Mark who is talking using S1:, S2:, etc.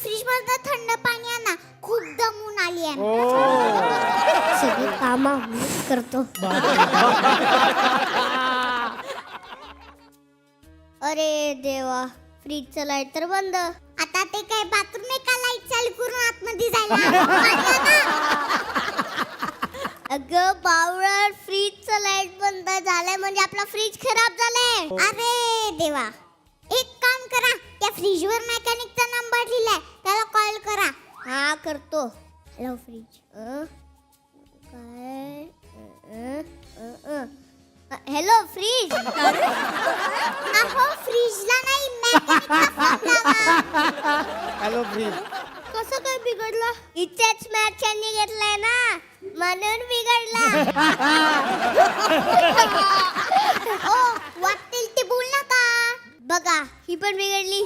S1: Fridge मधनं थंड पाणी आणा, खूप दमून आली आहे.
S2: सगळी कामं मीच करतो. अरे देवा, फ्रीजचं लाईट तर बंद.
S1: आता ते काय बाथरूम आहे का लाईट चालू करून आतमध्ये जायला? पाणी आणा.
S2: अगं बावळट, फ्रीजचं लाईट बंद झालंय म्हणजे आपला फ्रीज खराब झालाय.
S1: अरे देवा, एक काम करा, त्या फ्रीजवर मेकॅनिकचा नंबर लिहिलाय, त्याला कॉल करा.
S2: हा करतो. Hello fridge. काय हॅलो फ्रीज.
S1: अहो फ्रीजला नाही, मेकॅनिकला फोन लावा.
S3: Hello fridge.
S2: कसं काय बिघडलं? इथेच मॅचनी घेतलाय ना, म्हणून बिघडला.
S1: ओ वाटेल ते बोल नका.
S2: बघा, ही पण बिघडली.